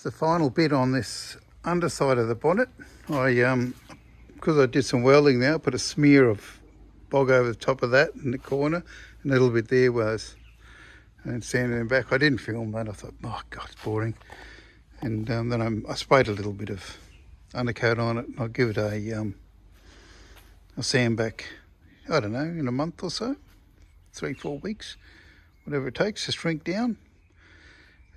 the final bit on this underside of the bonnet. Because I did some welding there, I put a smear of bog over the top of that in the corner, and a little bit there was, and sanded them back. I didn't film that. I thought, oh God, it's boring. And then I sprayed a little bit of undercoat on it. I'll give it a sand back, I don't know, in a month or so, 3-4 weeks, whatever it takes to shrink down.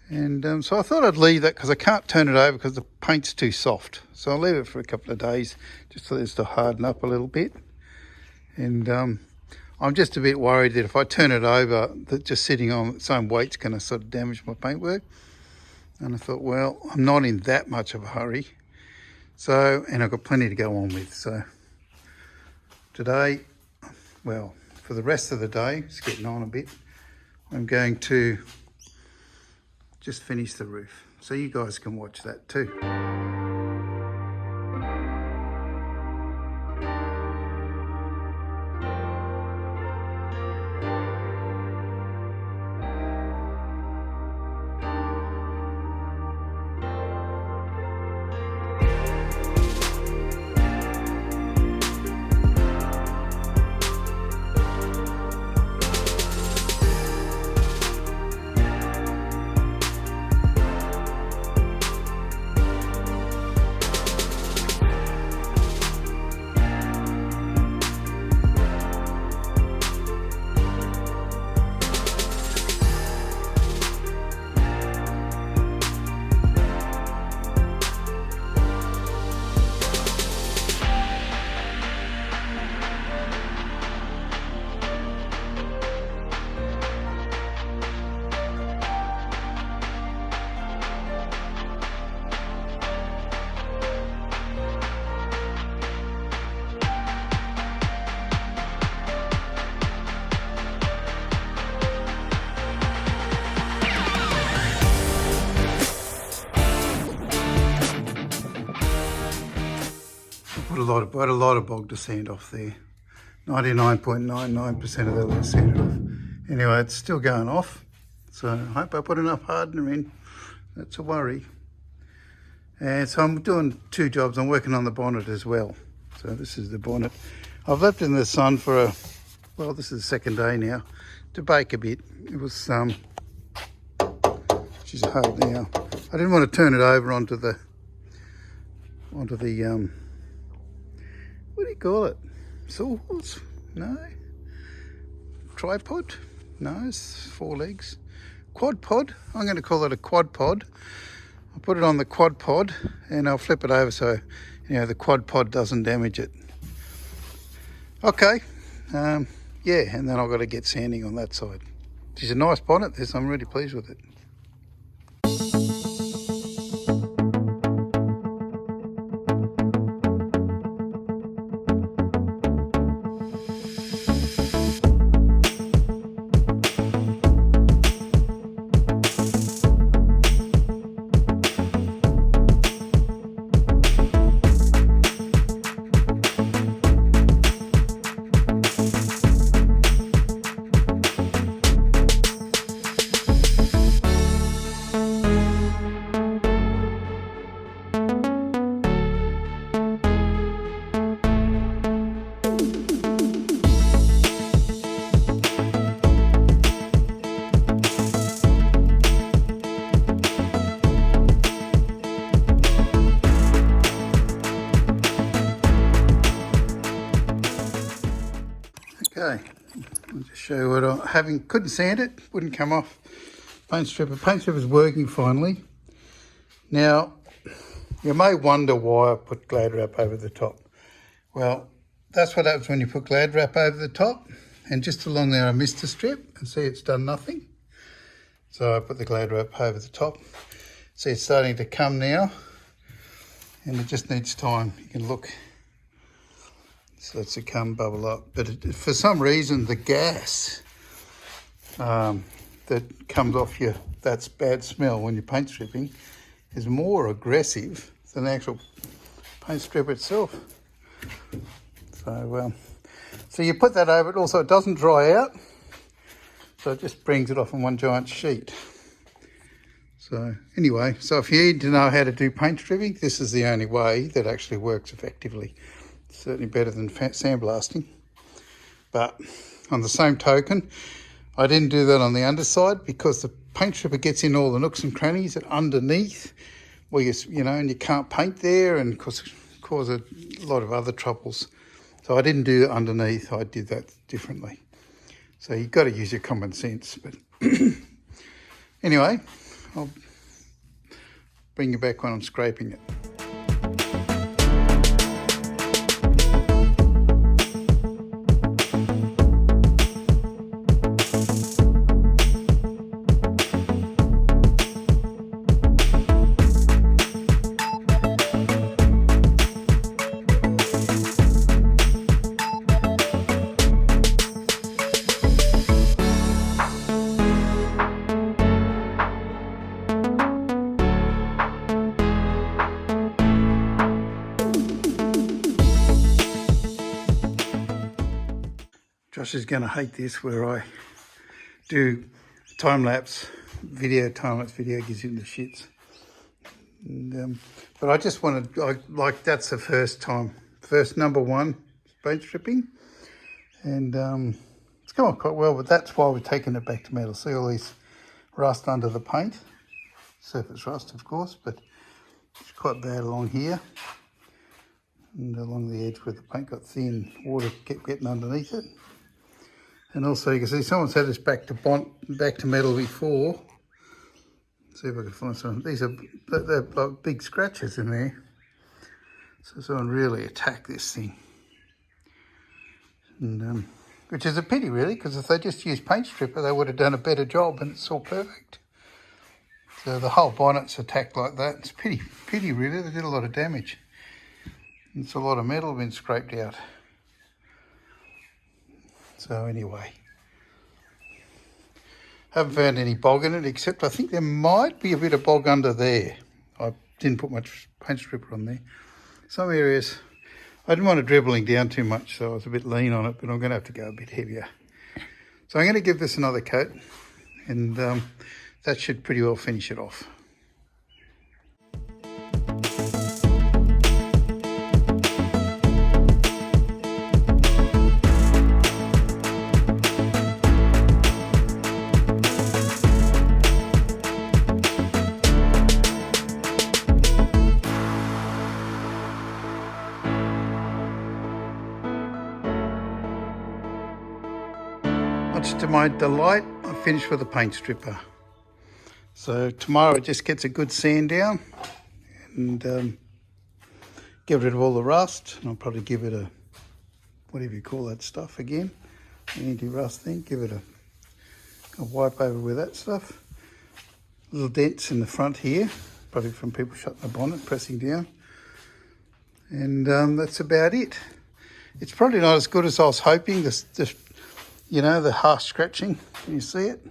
And so I thought I'd leave that because I can't turn it over because the paint's too soft. So I'll leave it for a couple of days just for this to harden up a little bit. And I'm just a bit worried that if I turn it over, that just sitting on its own weight's going to sort of damage my paintwork. And I thought, well, I'm not in that much of a hurry. So, and I've got plenty to go on with. So today, well, for the rest of the day, it's getting on a bit, I'm going to just finish the roof. So you guys can watch that too. Put a lot of bog to sand off there. 99.99% of that was sanded off. Anyway, it's still going off. So I hope I put enough hardener in. That's a worry. And so I'm doing 2 jobs. I'm working on the bonnet as well. So this is the bonnet. I've left it in the sun for well, this is the 2nd day now, to bake a bit. It was, she's hard now. I didn't want to turn it over onto the what do you call it? Sawhorse? No. Tripod? No, it's 4 legs. Quad pod? I'm going to call it a quad pod. I'll put it on the quad pod and I'll flip it over so, you know, the quad pod doesn't damage it. Okay. Yeah, and then I've got to get sanding on that side. It's a nice bonnet, this. I'm really pleased with it. Okay, I'll just show you what couldn't sand it, wouldn't come off. Paint stripper's working finally. Now, you may wonder why I put Glad wrap over the top. Well, that's what happens when you put Glad wrap over the top. And just along there I missed a strip, and see it's done nothing. So I put the Glad wrap over the top. See, it's starting to come now, and it just needs time. You can look. So lets it come bubble up, but for some reason the gas that comes off that's bad smell when you're paint stripping, is more aggressive than the actual paint strip itself. So you put that over it. Also, it doesn't dry out, so it just brings it off in one giant sheet. So anyway, so if you need to know how to do paint stripping, this is the only way that actually works effectively. It's certainly better than sandblasting. But on the same token, I didn't do that on the underside because the paint stripper gets in all the nooks and crannies underneath where you know, and you can't paint there, and cause a lot of other troubles. So I didn't do it underneath. I did that differently. So you've got to use your common sense. But anyway, I'll bring you back when I'm scraping it. Josh is going to hate this, where I do time-lapse video. Time-lapse video gives him the shits. And, but I just wanted, like that's the first number one paint stripping. And it's come on quite well, but that's why we're taking it back to metal. See all these rust under the paint? Surface rust, of course, but it's quite bad along here. And along the edge where the paint got thin, water kept getting underneath it. And also you can see someone's had this back to metal before. Let's see if I can find some. They're like big scratches in there. So someone really attacked this thing. And which is a pity really, because if they just used paint stripper they would have done a better job and it's all perfect. So the whole bonnet's attacked like that. It's pity really, they did a lot of damage. It's a lot of metal been scraped out. So anyway, haven't found any bog in it, except I think there might be a bit of bog under there. I didn't put much paint stripper on there. Some areas, I didn't want it dribbling down too much, so I was a bit lean on it, but I'm going to have to go a bit heavier. So I'm going to give this another coat, and that should pretty well finish it off. Much to my delight, I finished with a paint stripper. So tomorrow it just gets a good sand down and get rid of all the rust. And I'll probably give it a, whatever you call that stuff again, the anti-rust thing, give it a wipe over with that stuff. Little dents in the front here, probably from people shutting the bonnet, pressing down. And that's about it. It's probably not as good as I was hoping. This you know, the harsh scratching, can you see it?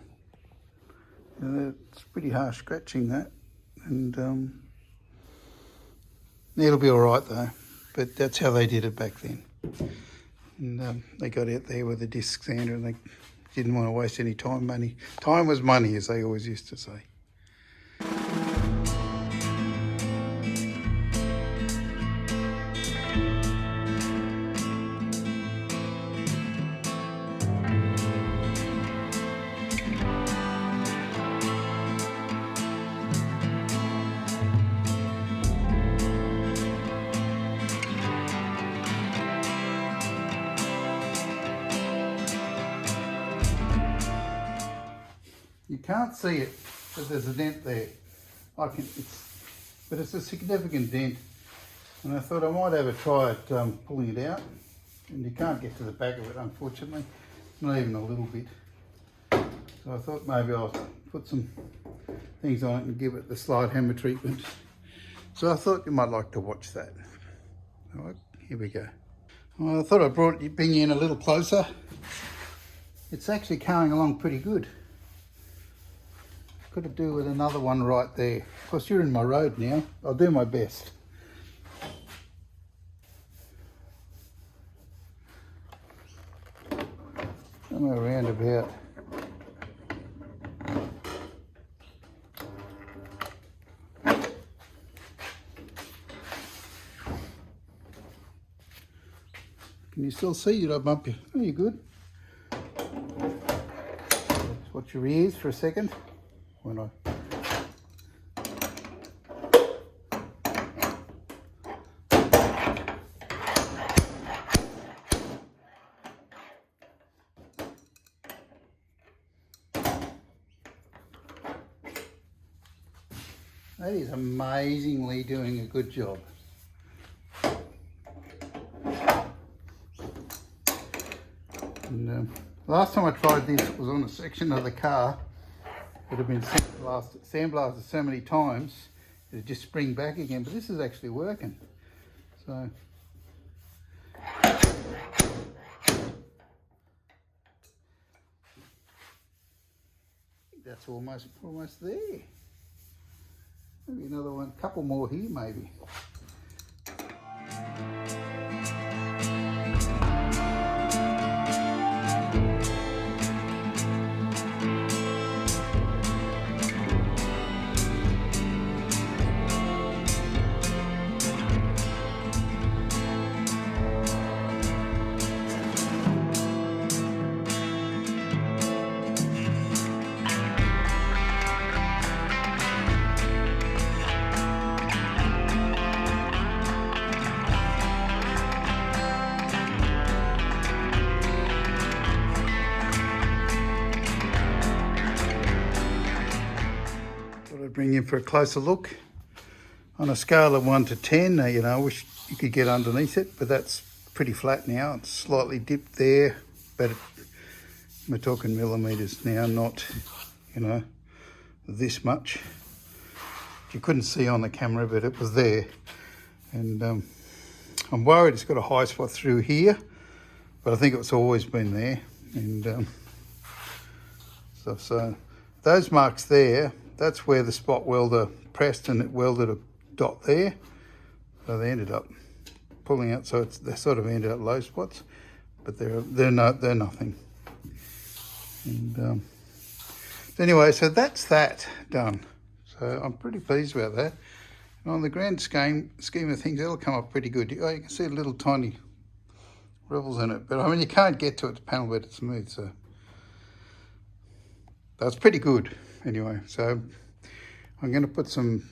You know, it's pretty harsh scratching, that. And it'll be all right though, but that's how they did it back then. And they got out there with a disc sander and they didn't want to waste any time. Time was money, as they always used to say. You can't see it, but there's a dent there. But it's a significant dent. And I thought I might have a try at pulling it out. And you can't get to the back of it, unfortunately. Not even a little bit. So I thought maybe I'll put some things on it and give it the slide hammer treatment. So I thought you might like to watch that. All right, here we go. Well, I thought I'd bring you in a little closer. It's actually carrying along pretty good. Could do with another one right there. Of course, you're in my road now. I'll do my best. Somewhere around about. Can you still see? Did I bump you? Oh, you're good. Just watch your ears for a second. When I... That is amazingly doing a good job. And last time I tried this, it was on a section of the car that had been sandblasted so many times it would just spring back again. But this is actually working. So I think that's almost there. Maybe another one, couple more here maybe. Bring in for a closer look. On a scale of 1 to 10, you know, I wish you could get underneath it, but that's pretty flat now. It's slightly dipped there, but we're talking millimetres now, not, you know, this much. You couldn't see on the camera, but it was there. And I'm worried it's got a high spot through here, but I think it's always been there. And so those marks there, that's where the spot welder pressed and it welded a dot there. So they ended up pulling out, so they sort of ended up low spots, but they're nothing. And anyway, so that's that done. So I'm pretty pleased about that. And on the grand scheme of things, it'll come up pretty good. Oh, you can see little tiny rivels in it, but I mean you can't get to it, the panel bed it's smooth, so that's pretty good. Anyway, so I'm going to put some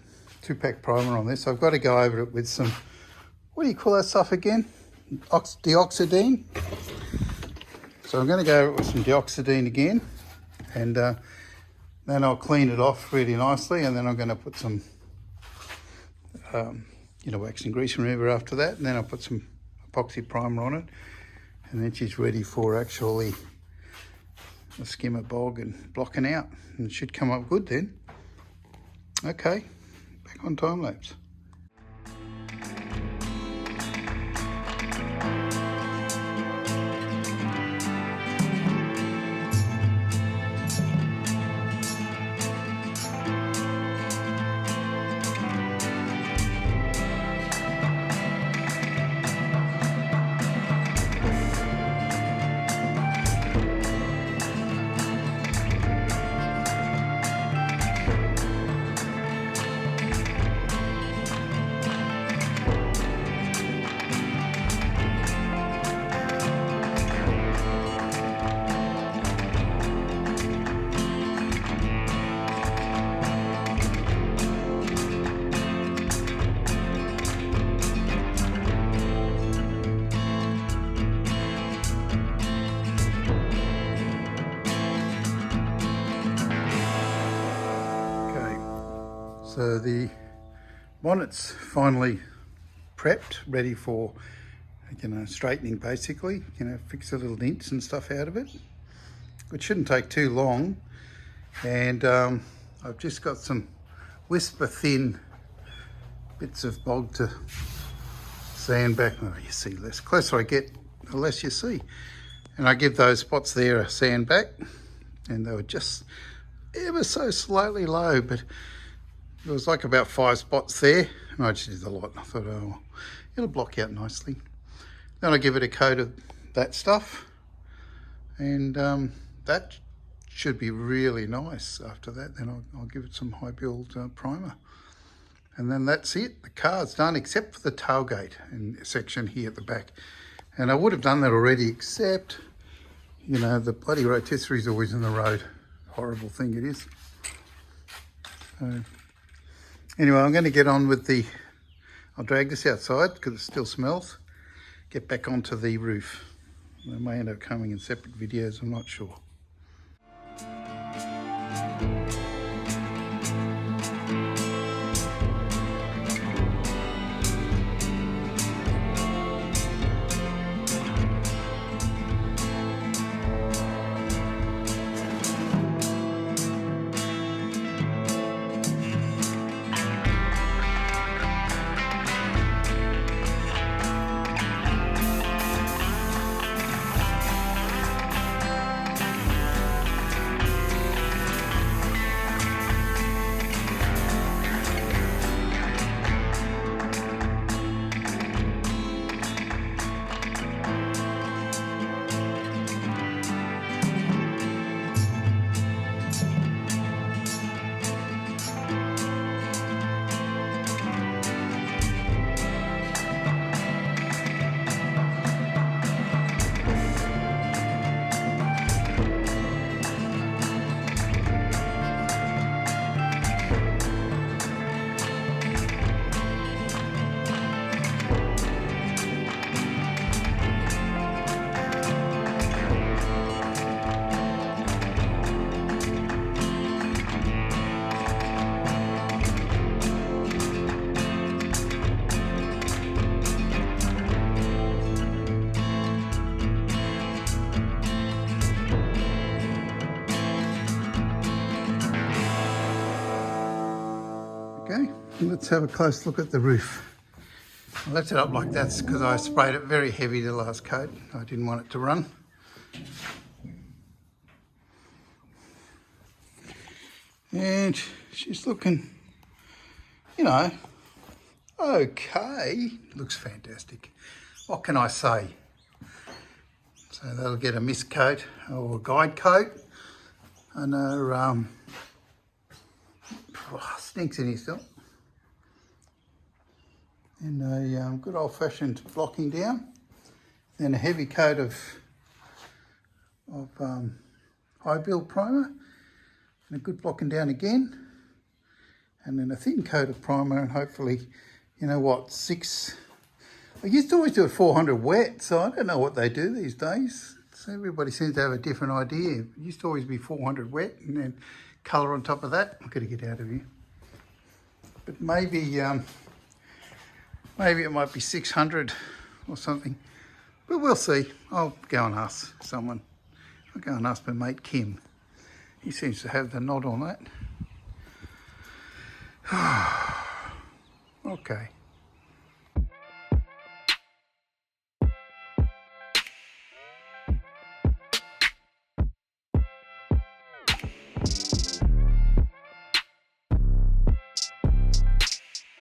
2-pack primer on this. I've got to go over it with some, what do you call that stuff again? Dioxidine. So I'm going to go over it with some dioxidine again, and then I'll clean it off really nicely, and then I'm going to put some, wax and grease remover after that, and then I'll put some epoxy primer on it, and then she's ready for actually a skimmer bog and blocking out, and it should come up good then. Okay, back on time lapse. So the bonnet's finally prepped, ready for, straightening basically, fix the little dents and stuff out of it. It shouldn't take too long. And I've just got some whisper thin bits of bog to sand back. Oh, you see, the closer I get, the less you see. And I give those spots there a sand back, and they were just ever so slightly low, but there was like about 5 spots there, and I just did a lot, and I thought, oh, it'll block out nicely. Then I give it a coat of that stuff, and that should be really nice. After that, then I'll give it some high build primer. And then that's it. The car's done, except for the tailgate and section here at the back. And I would have done that already, except, you know, the bloody rotisserie is always in the road. Horrible thing it is. So, anyway, I'm going to get on with the... I'll drag this outside because it still smells. Get back onto the roof. They may end up coming in separate videos, I'm not sure. Okay, let's have a close look at the roof. I left it up like that because I sprayed it very heavy the last coat. I didn't want it to run. And she's looking, you know, okay. Looks fantastic. What can I say? So that'll get a mist coat or a guide coat. I know, stinks in here still. And a good old-fashioned blocking down. Then a heavy coat of high build primer. And a good blocking down again. And then a thin coat of primer and hopefully, you know what, 6... I used to always do it 400 wet, so I don't know what they do these days. So everybody seems to have a different idea. It used to always be 400 wet and then colour on top of that. I'm going to get out of here. But maybe it might be 600 or something. But we'll see. I'll go and ask someone. I'll go and ask my mate Kim. He seems to have the nod on that. Okay.